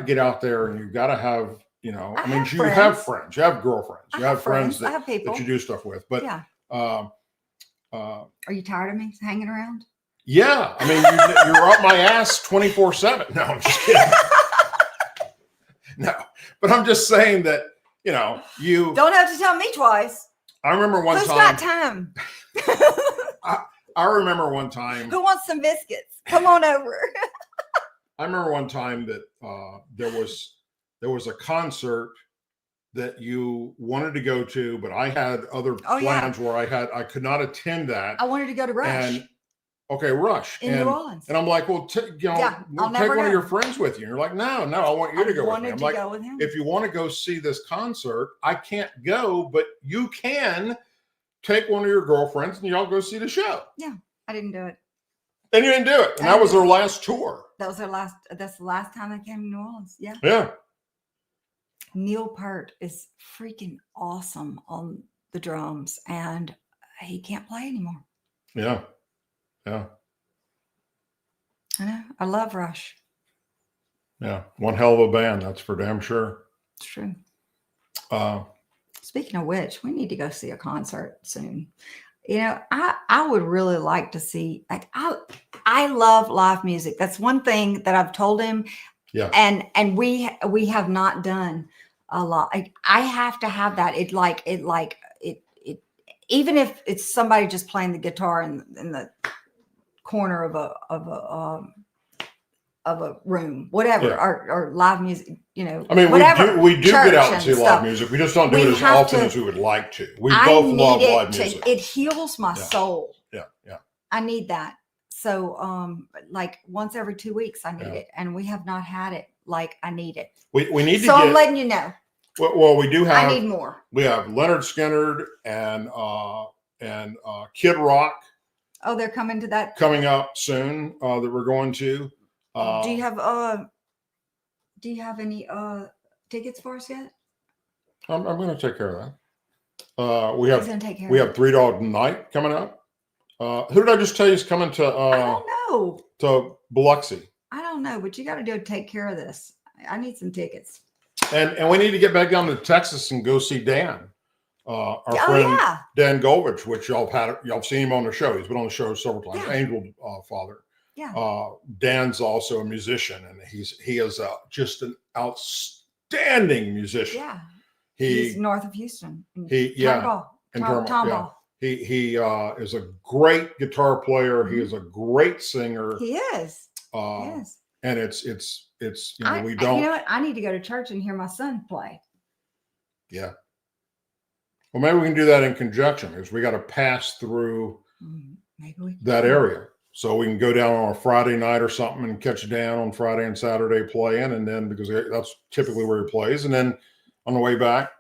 S2: get out there, and you've got to have, you have friends, you have girlfriends, you have friends that you do stuff with. But
S3: yeah. Are you tired of me hanging around?
S2: Yeah. I mean, you're up my ass 24/7. No, I'm just kidding. No, but I'm just saying that, you
S3: don't have to tell me twice.
S2: I remember one
S3: Who's
S2: time.
S3: got time?
S2: I remember one time.
S3: Who wants some biscuits? Come on over.
S2: I remember one time that there was a concert that you wanted to go to, but I had other plans where I could not attend that.
S3: I wanted to go to Rush.
S2: Rush
S3: in New Orleans.
S2: And I'm like, well, take one of your friends with you. And you're like, no, I want you to go with me. I'm like, if you want to go see this concert, I can't go, but you can take one of your girlfriends and y'all go see the show.
S3: Yeah, I didn't do it.
S2: And you didn't do it. And that was their last tour.
S3: That's the last time I came to New Orleans. Yeah.
S2: Yeah.
S3: Neil Peart is freaking awesome on the drums, and he can't play anymore.
S2: Yeah. Yeah.
S3: I know. I love Rush.
S2: Yeah. One hell of a band. That's for damn sure.
S3: It's true. Speaking of which, we need to go see a concert soon. I would really like to see, I love live music. That's one thing that I've told him.
S2: Yeah.
S3: And we have not done a lot. I have to have that. Even if it's somebody just playing the guitar in the corner of a room, whatever,
S2: Yeah.
S3: or live music, you know.
S2: I mean,
S3: whatever,
S2: we do get out and
S3: church
S2: see
S3: and
S2: live
S3: stuff.
S2: music. We just don't do
S3: We
S2: it as
S3: have
S2: often
S3: to-
S2: as we would like to. We
S3: I
S2: both
S3: need
S2: love
S3: it
S2: live
S3: to-
S2: music.
S3: It heals my
S2: Yeah.
S3: soul.
S2: Yeah, yeah.
S3: I need that. So, like once every 2 weeks, I need
S2: Yeah.
S3: it, and we have not had it like I need it.
S2: We need to
S3: So
S2: get.
S3: I'm letting you know.
S2: Well, we do have.
S3: I need more.
S2: We have Leonard Skinner and Kid Rock.
S3: Oh, they're coming to that.
S2: Coming up soon that we're going to.
S3: Do you have any tickets for us yet?
S2: I'm going to take care of that. We
S3: He's
S2: have
S3: gonna take care
S2: we
S3: of
S2: have Three Dog Night coming up. Who did I just tell you is coming to
S3: I don't know.
S2: to Biloxi?
S3: I don't know, but you got to go take care of this. I need some tickets.
S2: And we need to get back down to Texas and go see Dan, our friend
S3: Yeah.
S2: Dan Govich, which y'all seen him on the show. He's been on the show several times.
S3: Yeah.
S2: Angel father.
S3: Yeah.
S2: Dan's also a musician, and he is just an outstanding musician.
S3: Yeah.
S2: He
S3: He's north of Houston.
S2: in
S3: Tomball.
S2: Tomball. He is a great guitar player. He is a great singer.
S3: He is.
S2: Yes. And it's we
S3: You
S2: don't.
S3: know what? I need to go to church and hear my son play.
S2: Yeah. Well, maybe we can do that in conjunction because we got to pass through
S3: Maybe we
S2: that area. So we can go down on a Friday night or something and catch Dan on Friday and Saturday playing. And then because that's typically where he plays. And then on the way back,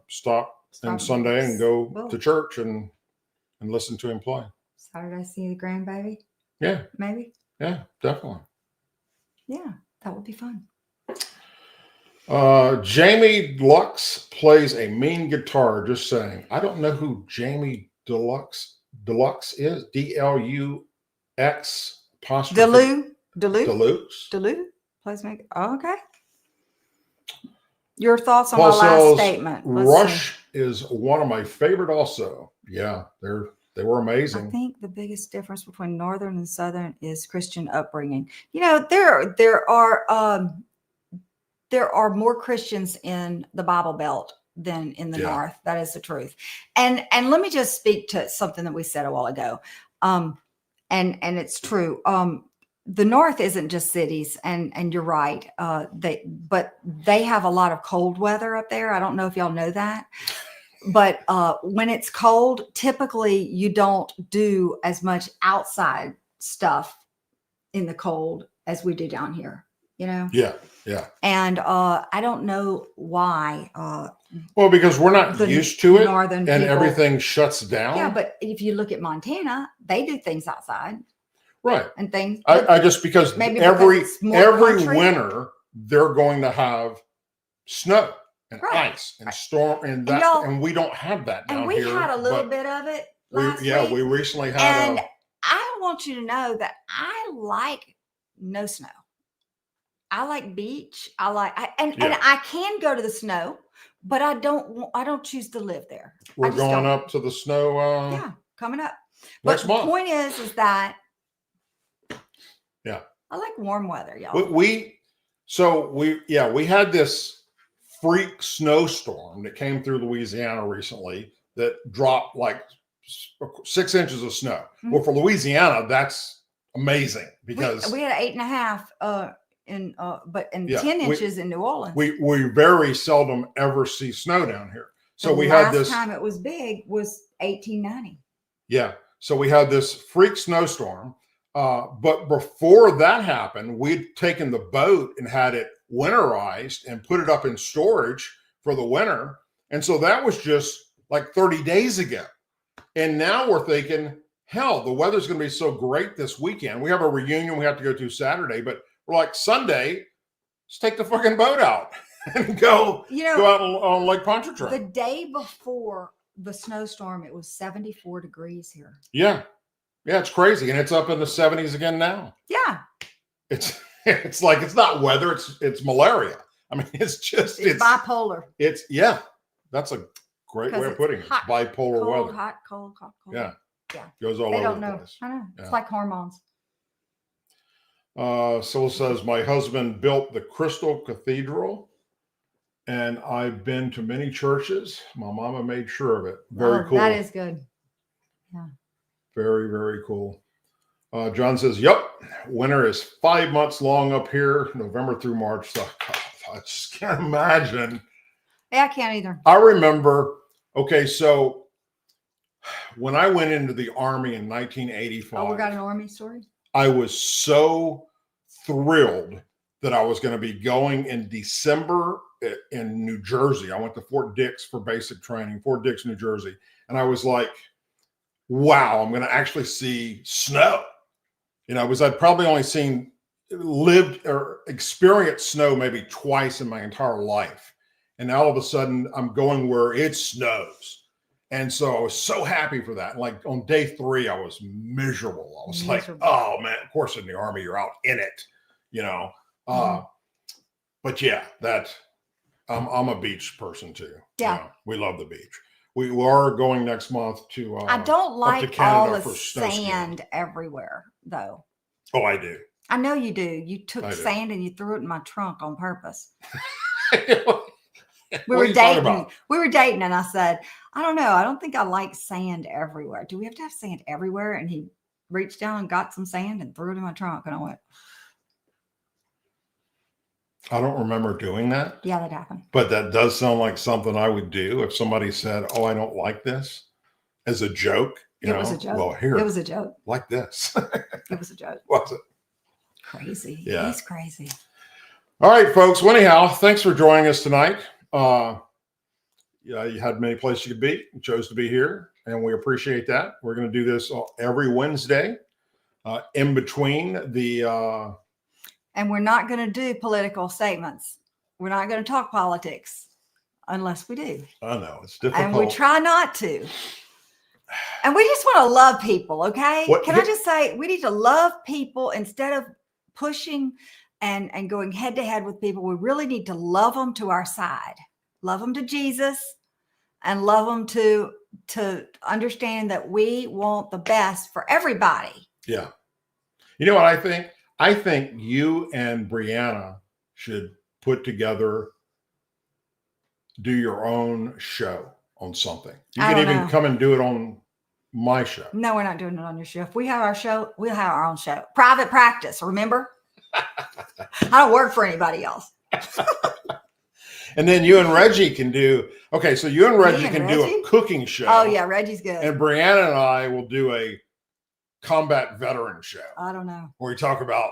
S2: stop on Sunday and go to church and listen to him play.
S3: Saturday, see the grandbaby?
S2: Yeah.
S3: Maybe?
S2: Yeah, definitely.
S3: Yeah, that would be fun.
S2: Jamie Deluxe plays a mean guitar. Just saying. I don't know who Jamie Deluxe is. DLUX apostrophe.
S3: Deluxe plays me. Oh, okay. Your thoughts on
S2: Paul
S3: my last
S2: Sells,
S3: statement?
S2: Rush is one of my favorite. Also, yeah, they were amazing.
S3: I think the biggest difference between Northern and Southern is Christian upbringing. You know, there are more Christians in the Bible Belt than in the North. That is the truth. And let me just speak to something that we said a while ago. And it's true. The North isn't just cities, and you're right. But they have a lot of cold weather up there. I don't know if y'all know that. But when it's cold, typically you don't do as much outside stuff in the cold as we do down here, you know?
S2: Yeah.
S3: And I don't know why.
S2: Well, because we're not used to it,
S3: Northern
S2: and
S3: people,
S2: everything shuts down.
S3: Yeah, but if you look at Montana, they do things outside.
S2: Right.
S3: And things.
S2: I just because
S3: maybe
S2: every
S3: country.
S2: winter they're going to have snow and ice and storm and that, and we don't have that down here.
S3: And we had a little bit of it last week.
S2: We recently had.
S3: And I want you to know that I like no snow. I like beach. and I can go to the snow, but I don't choose to live there.
S2: We're going up to the snow.
S3: Coming up.
S2: Next
S3: but
S2: month.
S3: The point is that.
S2: Yeah.
S3: I like warm weather, y'all.
S2: We had this freak snowstorm that came through Louisiana recently that dropped like 6 inches of snow. Mm-hmm. Well, for Louisiana, that's amazing because
S3: we had 8.5 but 10 inches in New Orleans.
S2: We very seldom ever see snow down here. So
S3: the last time it was big was 1890.
S2: Yeah. So we had this freak snowstorm. But before that happened, we'd taken the boat and had it winterized and put it up in storage for the winter. And so that was just like 30 days ago. And now we're thinking, hell, the weather's going to be so great this weekend. We have a reunion we have to go to Saturday, but we're like, Sunday, let's take the fucking boat out and go out on Lake Pontchartrain.
S3: The day before the snowstorm, it was 74 degrees here.
S2: Yeah. Yeah, it's crazy. And it's up in the 70s again now.
S3: Yeah.
S2: It's like, it's not weather, it's malaria. I mean, it's
S3: bipolar.
S2: That's a great way of putting it. It's bipolar
S3: cold,
S2: weather.
S3: Hot, cold, hot, cold.
S2: Yeah.
S3: Yeah.
S2: Goes all
S3: they
S2: over
S3: don't
S2: the
S3: know.
S2: place.
S3: I know.
S2: Yeah.
S3: It's like hormones.
S2: Syl says, my husband built the Crystal Cathedral, and I've been to many churches. My mama made sure of it. Very cool.
S3: That is good. Yeah.
S2: Very, very cool. John says, yep, winter is 5 months long up here, November through March. So, I just can't imagine.
S3: Yeah, I can't either.
S2: I remember, okay, so when I went into the Army in 1985.
S3: Oh, we got an Army story?
S2: I was so thrilled that I was going to be going in December in New Jersey. I went to Fort Dix for basic training, Fort Dix, New Jersey. And I was like, wow, I'm going to actually see snow. Because I'd probably only lived or experienced snow maybe twice in my entire life. And now all of a sudden I'm going where it snows. And so I was so happy for that. Like on day 3, I was miserable. I was like, oh man, of course in the Army, you're out in it, But yeah, I'm a beach person too.
S3: Yeah.
S2: We love the beach. We are going next month to
S3: I don't like
S2: Canada
S3: all the
S2: for snow
S3: sand
S2: skiing.
S3: everywhere though.
S2: Oh, I do.
S3: I know you do. You took sand and you threw it in my trunk on purpose. We were dating and I said, I don't know. I don't think I like sand everywhere. Do we have to have sand everywhere? And he reached down and got some sand and threw it in my trunk. And I went,
S2: I don't remember doing that.
S3: yeah, that happened.
S2: But that does sound like something I would do if somebody said, oh, I don't like this, as a joke.
S3: It was a joke.
S2: Well, here.
S3: It was a joke.
S2: Like this.
S3: It was a joke.
S2: Was it?
S3: Crazy.
S2: Yeah.
S3: He's crazy.
S2: All right, folks. Well, anyhow, thanks for joining us tonight. You had many places you could be. You chose to be here, and we appreciate that. We're going to do this every Wednesday in between the...
S3: And we're not going to do political statements. We're not going to talk politics unless we do.
S2: I know. It's difficult.
S3: And we try not to. And we just want to love people, okay? Can I just say, we need to love people instead of pushing and going head to head with people. We really need to love them to our side. Love them to Jesus and love them to understand that we want the best for everybody.
S2: Yeah. You know what I think? I think you and Brianna should put together, do your own show on something. You can even come and do it on my show. No,
S3: we're not doing it on your show. If we have our show, we'll have our own show. Private practice, remember? I don't work for anybody else.
S2: And then you and Reggie can do, so you and Reggie can do a cooking show.
S3: Oh, yeah, Reggie's good.
S2: And Brianna and I will do a combat veteran show.
S3: I don't know.
S2: Where we talk about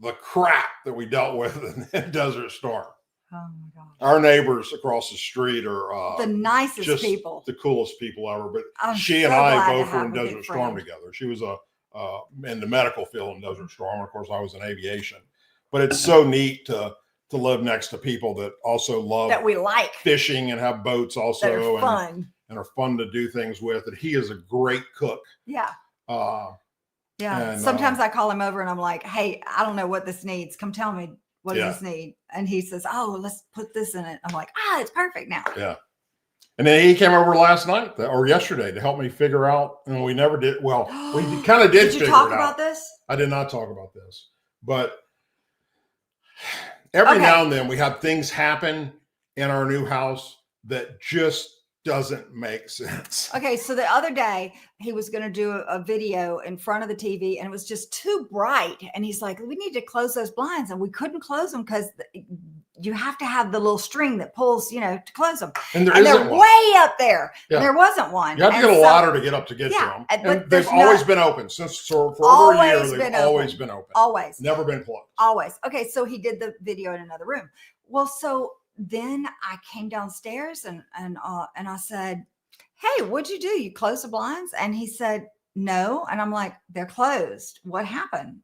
S2: the crap that we dealt with in Desert Storm.
S3: Oh my God.
S2: Our neighbors across the street are
S3: the nicest
S2: just
S3: people,
S2: the coolest people ever. But she
S3: so
S2: and I
S3: glad
S2: both were in Desert Storm together. She was in the medical field in Desert Storm. Of course, I was in aviation. But it's so neat to live next to people that also love
S3: that we like
S2: fishing and have boats also
S3: that are fun
S2: and are fun to do things with. And he is a great cook.
S3: Yeah.
S2: And,
S3: sometimes I call him over and I'm like, hey, I don't know what this needs. Come tell me what does this need? And he says, oh, let's put this in it. I'm like, it's perfect now.
S2: Yeah. And then he came over last night or yesterday to help me figure out, and we never did. Well, we kind of did.
S3: Did you talk about this?
S2: I did not talk about this, but every now and then we have things happen in our new house that just doesn't make sense.
S3: Okay, so the other day he was going to do a video in front of the TV and it was just too bright. And he's like, we need to close those blinds. And we couldn't close them because you have to have the little string that pulls, to close them.
S2: And
S3: they're way up there.
S2: Yeah.
S3: And there wasn't one.
S2: You have to get a ladder to get up to get to them. And they've always been open since for over a year. They've always been open.
S3: Always.
S2: Never been closed.
S3: Always. Okay, so he did the video in another room. Well, so then I came downstairs and I said, hey, what'd you do? You closed the blinds? And he said, no. And I'm like, they're closed. What happened?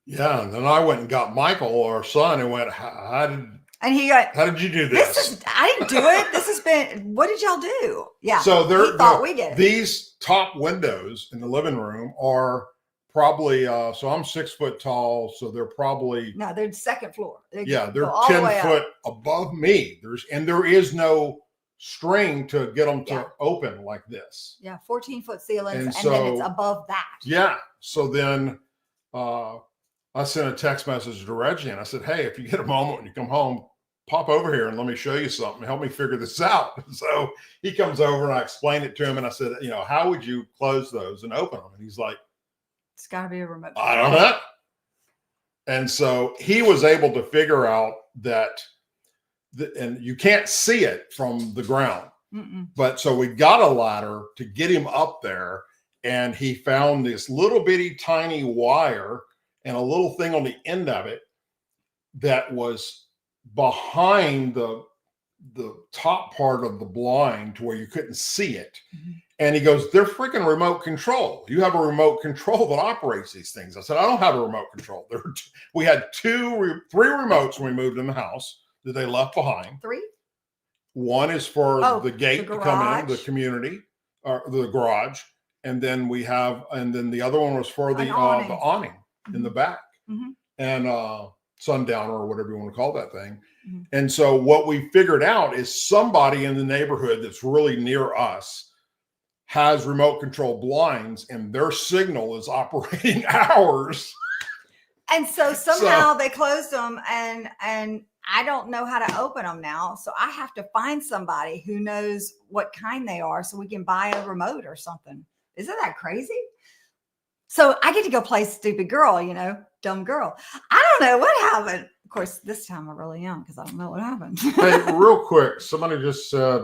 S2: Yeah. And then I went and got Michael, our son, and went, how did you do this?
S3: I didn't do it. What did y'all do? Yeah.
S2: So
S3: he thought we did it.
S2: These top windows in the living room are probably, so I'm 6 foot tall. So they're probably.
S3: No, they're second floor.
S2: They're 10 foot above me. There is no string to get them to open like this.
S3: Yeah. 14-foot ceilings. And then it's above that.
S2: Yeah. So then I sent a text message to Reggie and I said, hey, if you get a moment when you come home, pop over here and let me show you something. Help me figure this out. So he comes over and I explained it to him. And I said, how would you close those and open them? And he's like,
S3: It's got to be a remote.
S2: I don't know. And so he was able to figure out that, and you can't see it from the ground. But so we got a ladder to get him up there. And he found this little bitty tiny wire and a little thing on the end of it that was behind the top part of the blind to where you couldn't see it. And he goes, they're freaking remote control. You have a remote control that operates these things. I said, I don't have a remote control. We had three remotes when we moved in the house that they left behind.
S3: 3?
S2: One is for the gate to come in, the community, or the garage. And then the other one was for the awning in the back. And sundowner or whatever you want to call that thing. And so what we figured out is somebody in the neighborhood that's really near us has remote control blinds and their signal is operating ours.
S3: And so somehow they closed them and I don't know how to open them now. So I have to find somebody who knows what kind they are so we can buy a remote or something. Isn't that crazy? So I get to go play stupid girl, dumb girl. I don't know what happened. Of course, this time I really am because I don't know what happened.
S2: Hey, real quick, somebody just said,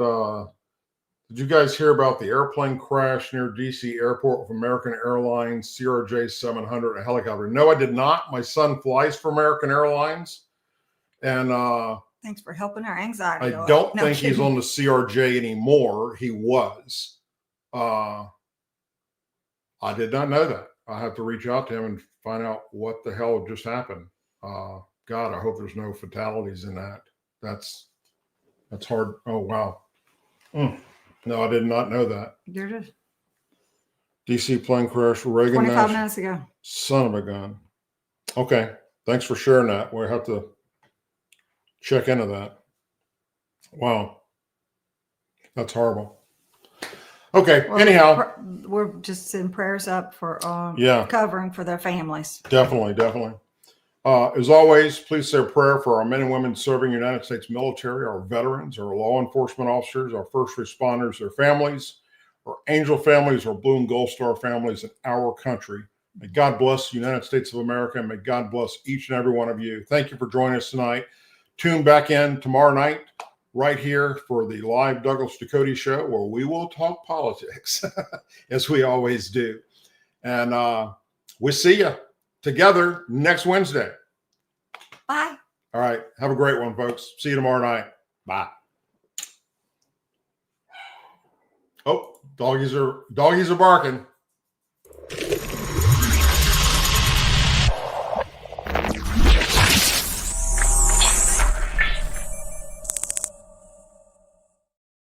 S2: did you guys hear about the airplane crash near DC airport with American Airlines CRJ 700, a helicopter? No, I did not. My son flies for American Airlines. And
S3: thanks for helping our anxiety.
S2: I don't think he's on the CRJ anymore. He was. I did not know that. I have to reach out to him and find out what the hell just happened. God, I hope there's no fatalities in that. That's hard. Oh, wow. No, I did not know that.
S3: You're just
S2: DC plane crash, Reagan
S3: 25 minutes ago.
S2: Son of a gun. Okay. Thanks for sharing that. We'll have to check into that. Wow. That's horrible. Okay. Well, anyhow,
S3: we're just sending prayers up for covering for their families.
S2: Definitely. As always, please say a prayer for our men and women serving the United States military, our veterans, our law enforcement officers, our first responders, their families, our angel families, our Blue and Gold Star families in our country. May God bless the United States of America, and may God bless each and every one of you. Thank you for joining us tonight. Tune back in tomorrow night right here for the live Douglas Ducote show, where we will talk politics as we always do. And we'll see you together next Wednesday.
S3: Bye.
S2: All right. Have a great one, folks. See you tomorrow night. Bye. Oh, doggies are barking.